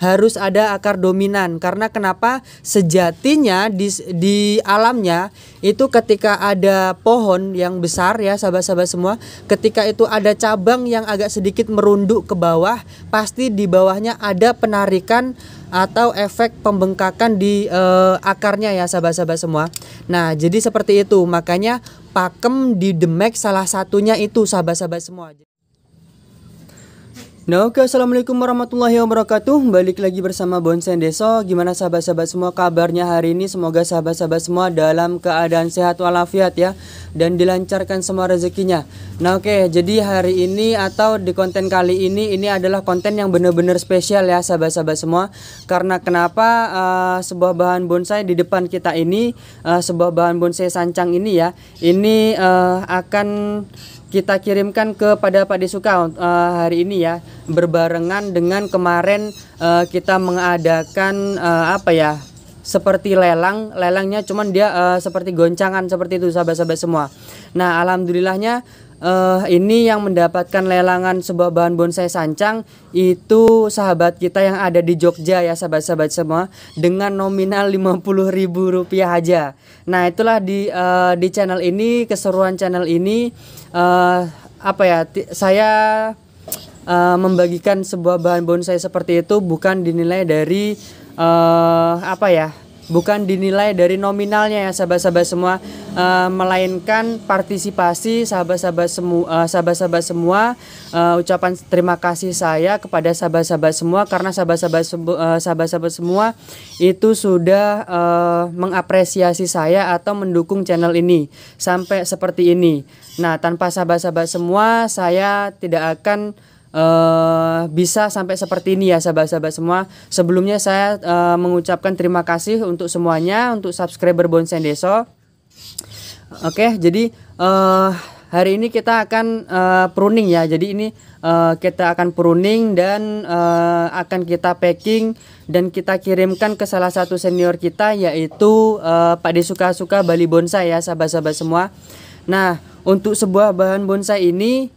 harus ada akar dominan. Karena kenapa? Sejatinya di alamnya itu ketika ada pohon yang besar ya sahabat-sahabat semua, ketika itu ada cabang yang agak sedikit merunduk ke bawah, pasti di bawahnya ada penarikan atau efek pembengkakan di akarnya ya sahabat-sahabat semua. Nah, jadi seperti itu. Makanya pakem di Demek salah satunya itu sahabat-sahabat semua. Nah, oke, assalamualaikum warahmatullahi wabarakatuh. Balik lagi bersama Bonsai Deso. Gimana sahabat-sahabat semua kabarnya hari ini? Semoga sahabat-sahabat semua dalam keadaan sehat walafiat ya, dan dilancarkan semua rezekinya. Nah, oke, jadi hari ini atau di konten kali ini adalah konten yang benar-benar spesial ya sahabat-sahabat semua. Karena kenapa? Sebuah bahan bonsai di depan kita ini, sebuah bahan bonsai sancang ini ya, ini akan kita kirimkan kepada Pak Desuka hari ini ya, berbarengan dengan kemarin kita mengadakan seperti lelangnya, cuman dia seperti goncangan seperti itu sahabat-sahabat semua. Nah, alhamdulillahnya ini yang mendapatkan lelangan sebuah bahan bonsai sancang itu sahabat kita yang ada di Jogja ya sahabat-sahabat semua, dengan nominal Rp50.000 aja. Nah, itulah di channel ini, keseruan channel ini saya membagikan sebuah bahan bonsai seperti itu bukan dinilai dari bukan dinilai dari nominalnya ya sahabat-sahabat semua, melainkan partisipasi sahabat-sahabat semua, ucapan terima kasih saya kepada sahabat-sahabat semua, karena sahabat-sahabat semua itu sudah mengapresiasi saya atau mendukung channel ini sampai seperti ini. Nah, tanpa sahabat-sahabat semua saya tidak akan bisa sampai seperti ini ya sahabat-sahabat semua. Sebelumnya saya mengucapkan terima kasih untuk semuanya, untuk subscriber Bonsai Deso. Oke, jadi hari ini kita akan pruning ya. Jadi ini kita akan pruning dan akan kita packing dan kita kirimkan ke salah satu senior kita, yaitu Pak Desuka Bali Bonsai ya sahabat-sahabat semua. Nah, untuk sebuah bahan bonsai ini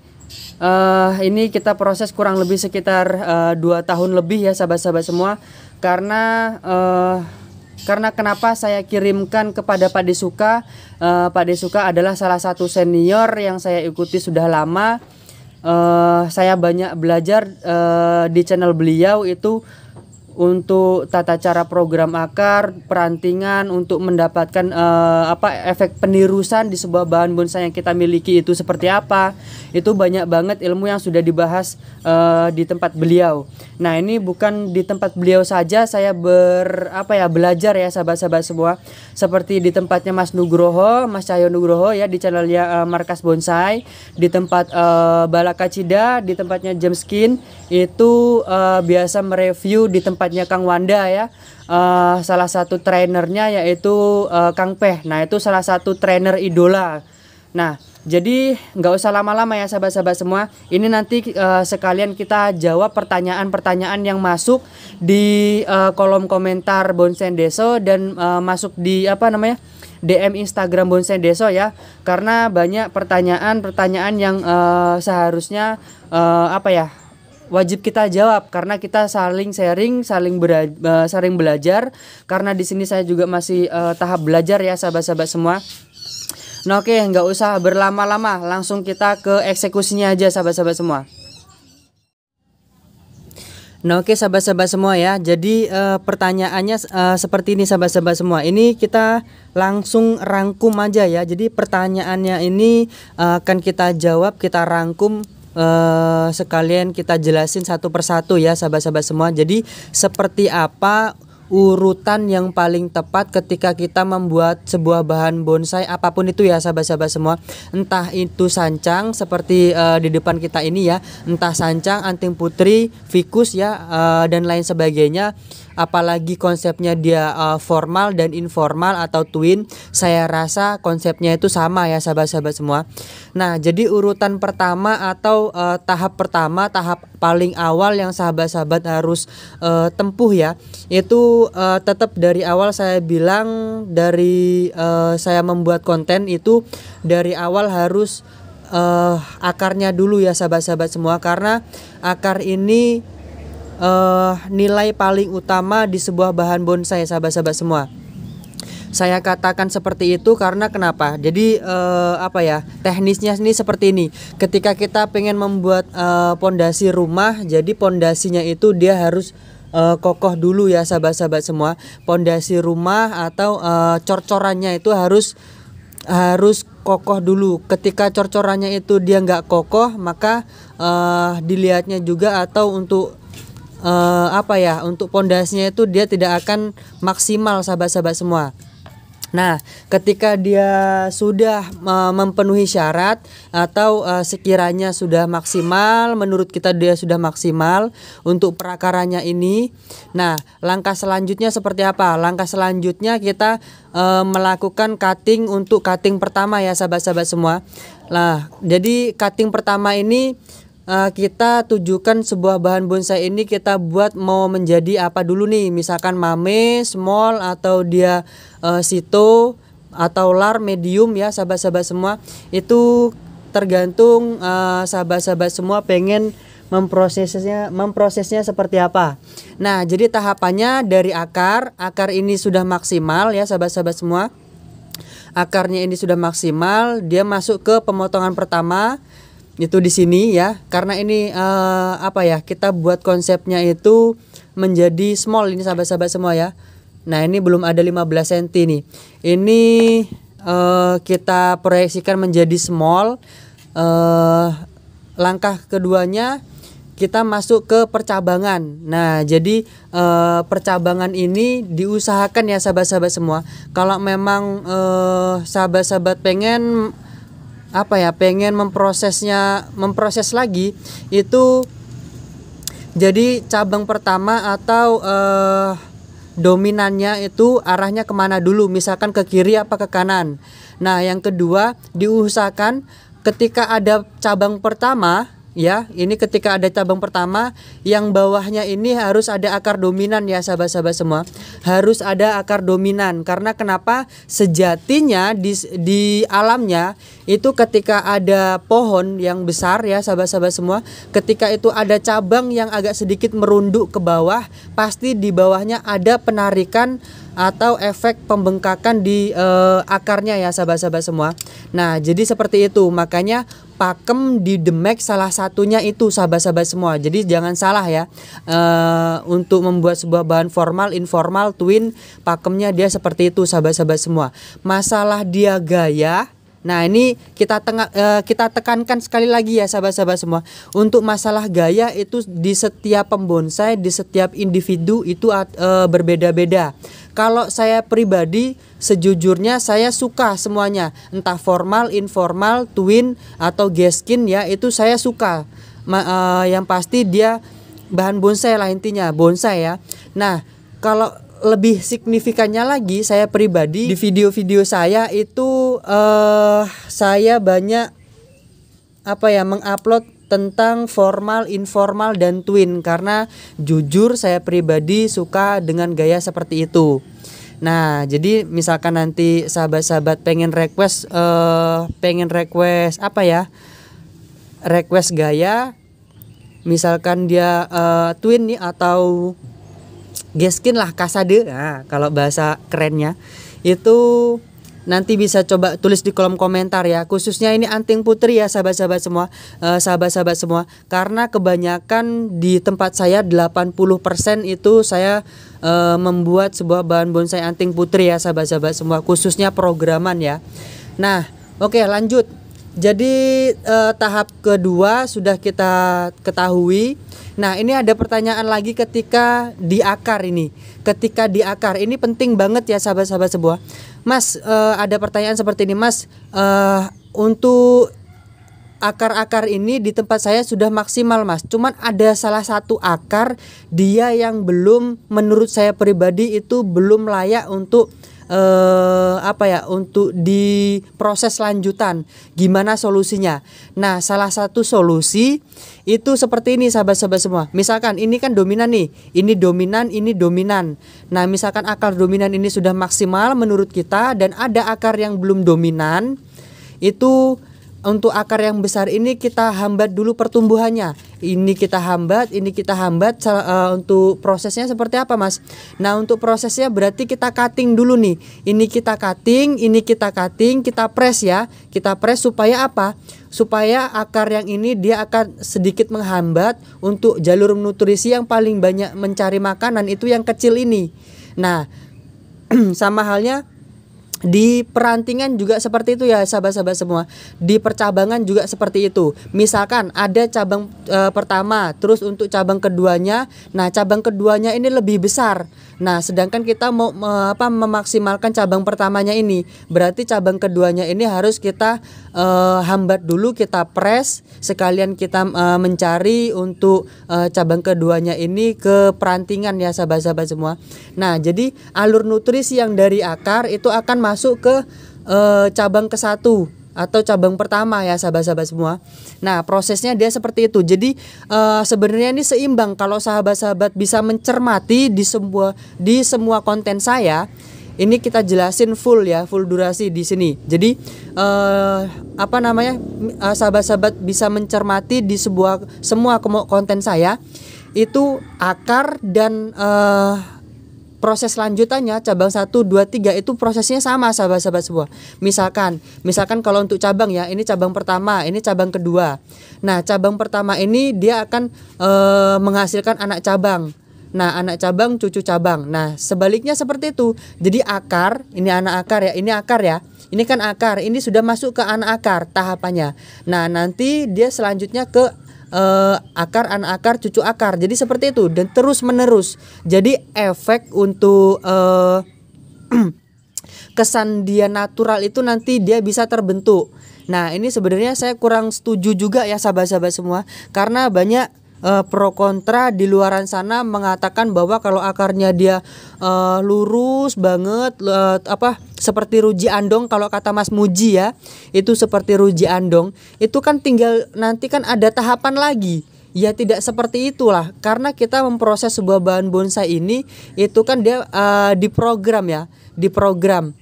kita proses kurang lebih sekitar 2 tahun lebih ya sahabat-sahabat semua. Karena kenapa saya kirimkan kepada Pak Desuka? Pak Desuka adalah salah satu senior yang saya ikuti sudah lama. Saya banyak belajar di channel beliau itu untuk tata cara program akar, perantingan, untuk mendapatkan efek penirusan di sebuah bahan bonsai yang kita miliki itu seperti apa. Itu banyak banget ilmu yang sudah dibahas di tempat beliau. Nah, ini bukan di tempat beliau saja saya belajar ya sahabat-sahabat semua, seperti di tempatnya Mas Cahyo Nugroho ya, di channelnya Markas Bonsai, di tempat Balakacida, di tempatnya Jamskin itu biasa mereview, di tempatnya Kang Wanda ya, salah satu trainernya yaitu Kang Peh. Nah, itu salah satu trainer idola. Nah, jadi nggak usah lama-lama ya sahabat-sahabat semua. Ini nanti sekalian kita jawab pertanyaan-pertanyaan yang masuk di kolom komentar Bonsai Deso dan masuk di DM Instagram Bonsai Deso ya. Karena banyak pertanyaan-pertanyaan yang seharusnya wajib kita jawab, karena kita saling sharing, saling belajar. Karena di sini saya juga masih tahap belajar ya sahabat-sahabat semua. Nah, oke, nggak usah berlama-lama, langsung kita ke eksekusinya aja sahabat-sahabat semua. Nah, oke sahabat-sahabat semua ya. Jadi pertanyaannya seperti ini sahabat-sahabat semua. Ini kita langsung rangkum aja ya. Jadi pertanyaannya ini akan kita jawab, kita rangkum, sekalian kita jelasin satu persatu ya sahabat-sahabat semua. Jadi seperti apa urutan yang paling tepat ketika kita membuat sebuah bahan bonsai apapun itu ya sahabat-sahabat semua. Entah itu sancang seperti di depan kita ini ya, entah sancang, anting putri, ficus ya, dan lain sebagainya. Apalagi konsepnya dia formal dan informal atau twin, saya rasa konsepnya itu sama ya sahabat-sahabat semua. Nah, jadi urutan pertama atau tahap pertama, tahap paling awal yang sahabat-sahabat harus tempuh ya, itu tetap dari awal saya bilang, dari saya membuat konten itu dari awal harus akarnya dulu ya sahabat-sahabat semua. Karena akar ini nilai paling utama di sebuah bahan bonsai, sahabat-sahabat semua. Saya katakan seperti itu karena kenapa? Jadi teknisnya ini seperti ini. Ketika kita pengen membuat pondasi rumah, jadi pondasinya itu dia harus kokoh dulu ya sahabat-sahabat semua. Pondasi rumah atau cor-corannya itu harus kokoh dulu. Ketika cor-corannya itu dia nggak kokoh, maka dilihatnya juga atau untuk untuk pondasinya itu dia tidak akan maksimal sahabat-sahabat semua. Nah, ketika dia sudah memenuhi syarat atau sekiranya sudah maksimal, menurut kita dia sudah maksimal untuk perakarannya ini. Nah, langkah selanjutnya seperti apa? Langkah selanjutnya kita melakukan cutting untuk cutting pertama ya sahabat-sahabat semua. Nah, jadi cutting pertama ini kita tujukan sebuah bahan bonsai ini kita buat mau menjadi apa dulu nih, misalkan mame, small atau dia sito atau lar, medium ya sahabat-sahabat semua. Itu tergantung sahabat-sahabat semua pengen memprosesnya seperti apa. Nah, jadi tahapannya dari akar ini sudah maksimal ya sahabat-sahabat semua. Akarnya ini sudah maksimal, dia masuk ke pemotongan pertama. Itu di sini ya, karena ini kita buat konsepnya itu menjadi small ini sahabat-sahabat semua ya. Nah, ini belum ada 15 cm nih. Ini kita proyeksikan menjadi small. Langkah keduanya kita masuk ke percabangan. Nah, jadi percabangan ini diusahakan ya sahabat-sahabat semua. Kalau memang sahabat-sahabat pengen memproses lagi itu, jadi cabang pertama atau dominannya itu arahnya kemana dulu, misalkan ke kiri apa ke kanan. Nah, yang kedua diusahakan ketika ada cabang pertama ya, ini ketika ada cabang pertama yang bawahnya ini harus ada akar dominan ya sahabat-sahabat semua. Harus ada akar dominan, karena kenapa? Sejatinya di alamnya itu ketika ada pohon yang besar ya sahabat-sahabat semua, ketika itu ada cabang yang agak sedikit merunduk ke bawah, pasti di bawahnya ada penarikan atau efek pembengkakan di akarnya ya sahabat-sahabat semua. Nah, jadi seperti itu, makanya pakem di demek salah satunya itu sahabat-sahabat semua. Jadi jangan salah ya, untuk membuat sebuah bahan formal, informal, twin, pakemnya dia seperti itu sahabat-sahabat semua. Masalah dia gaya, nah ini kita tekankan sekali lagi ya sahabat-sahabat semua. Untuk masalah gaya itu di setiap pembonsai, di setiap individu itu berbeda-beda. Kalau saya pribadi sejujurnya saya suka semuanya, entah formal, informal, twin atau geskin ya, itu saya suka. Yang pasti dia bahan bonsai lah, intinya bonsai ya. Nah, kalau lebih signifikannya lagi, saya pribadi di video-video saya itu saya banyak mengupload tentang formal, informal dan twin, karena jujur saya pribadi suka dengan gaya seperti itu. Nah, jadi misalkan nanti sahabat-sahabat pengen request request gaya, misalkan dia twin nih atau geskin lah, kasade, nah, kalau bahasa kerennya itu nanti bisa coba tulis di kolom komentar ya. Khususnya ini anting putri ya sahabat-sahabat semua, karena kebanyakan di tempat saya 80% itu saya membuat sebuah bahan bonsai anting putri ya sahabat-sahabat semua, khususnya programan ya. Nah, oke, lanjut. Jadi tahap kedua sudah kita ketahui. Nah, ini ada pertanyaan lagi ketika di akar ini. Ketika di akar ini penting banget ya sahabat-sahabat semua. Mas, ada pertanyaan seperti ini, Mas. Untuk akar-akar ini di tempat saya sudah maksimal, Mas. Cuman ada salah satu akar dia yang belum, menurut saya pribadi itu belum layak untuk untuk diproses lanjutan. Gimana solusinya? Nah, salah satu solusi itu seperti ini sahabat-sahabat semua. Misalkan ini kan dominan nih, ini dominan. Nah, misalkan akar dominan ini sudah maksimal menurut kita dan ada akar yang belum dominan, itu untuk akar yang besar ini kita hambat dulu pertumbuhannya. Ini kita hambat, ini kita hambat. Untuk prosesnya seperti apa, Mas? Nah, untuk prosesnya berarti kita cutting dulu nih. Ini kita cutting, ini kita cutting, kita press ya. Kita press supaya apa? Supaya akar yang ini dia akan sedikit menghambat untuk jalur nutrisi yang paling banyak mencari makanan itu yang kecil ini. Nah, sama halnya di perantingan juga seperti itu ya sahabat-sahabat semua. Di percabangan juga seperti itu. Misalkan ada cabang pertama, terus untuk cabang keduanya, nah cabang keduanya ini lebih besar. Nah, sedangkan kita mau memaksimalkan cabang pertamanya ini, berarti cabang keduanya ini harus kita hambat dulu, kita press, sekalian kita mencari untuk cabang keduanya ini ke perantingan ya sahabat-sahabat semua. Nah, jadi alur nutrisi yang dari akar itu akan masuk ke cabang ke-1 atau cabang pertama ya sahabat-sahabat semua. Nah, prosesnya dia seperti itu. Jadi sebenarnya ini seimbang kalau sahabat-sahabat bisa mencermati di semua konten saya. Ini kita jelasin full ya, full durasi di sini. Jadi sahabat-sahabat bisa mencermati di semua konten saya itu akar dan proses lanjutannya cabang 1, 2, 3 itu prosesnya sama sahabat-sahabat semua. Misalkan kalau untuk cabang ya, ini cabang pertama, ini cabang kedua. Nah, cabang pertama ini dia akan menghasilkan anak cabang. Nah, anak cabang, cucu cabang. Nah, sebaliknya seperti itu. Jadi akar, ini anak akar ya, ini akar ya. Ini kan akar, ini sudah masuk ke anak akar tahapannya. Nah, nanti dia selanjutnya ke akar, anak akar, cucu akar. Jadi seperti itu dan terus menerus. Jadi efek untuk kesan dia natural itu nanti dia bisa terbentuk. Nah, ini sebenarnya saya kurang setuju juga ya sahabat-sahabat semua, karena banyak pro kontra di luaran sana mengatakan bahwa kalau akarnya dia lurus banget, seperti ruji andong, kalau kata Mas Muji ya, itu seperti ruji andong, itu kan tinggal nanti kan ada tahapan lagi. Ya tidak seperti itulah, karena kita memproses sebuah bahan bonsai ini itu kan dia diprogram ya, diprogram.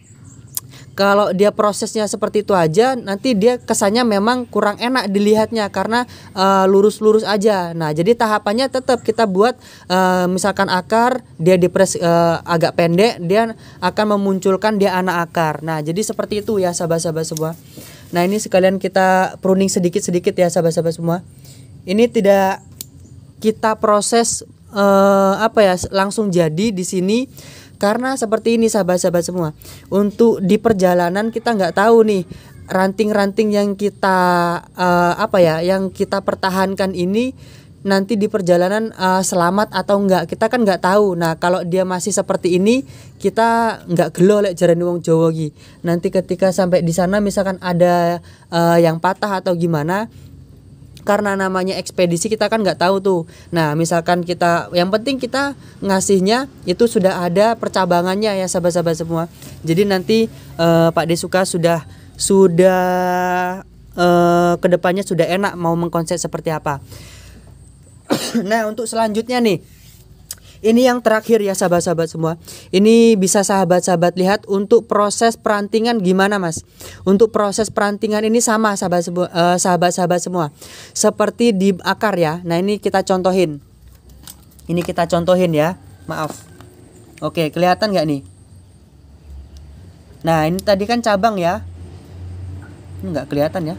Kalau dia prosesnya seperti itu aja, nanti dia kesannya memang kurang enak dilihatnya karena lurus-lurus aja. Nah, jadi tahapannya tetap kita buat misalkan akar, dia dipres agak pendek, dia akan memunculkan dia anak akar. Nah, jadi seperti itu ya sahabat-sahabat semua. Nah, ini sekalian kita pruning sedikit-sedikit ya sahabat-sahabat semua. Ini tidak kita proses langsung jadi di sini. Karena seperti ini sahabat-sahabat semua, untuk di perjalanan kita nggak tahu nih ranting-ranting yang kita yang kita pertahankan ini nanti di perjalanan selamat atau enggak, kita kan nggak tahu. Nah, kalau dia masih seperti ini kita nggak gelo lek jarane wong Jawa iki. Nanti ketika sampai di sana misalkan ada yang patah atau gimana, karena namanya ekspedisi kita kan nggak tahu tuh. Nah, misalkan kita, yang penting kita ngasihnya itu sudah ada percabangannya ya sahabat-sahabat semua. Jadi nanti Pak Desuka sudah kedepannya sudah enak mau mengkonsep seperti apa. Nah, untuk selanjutnya nih, ini yang terakhir ya sahabat-sahabat semua. Ini bisa sahabat-sahabat lihat untuk proses perantingan gimana Mas. Untuk proses perantingan ini sama sahabat-sahabat semua. Seperti di akar ya. Nah, ini kita contohin. Ini kita contohin ya. Maaf. Oke, kelihatan nggak nih? Nah, ini tadi kan cabang ya. Ini nggak kelihatan ya.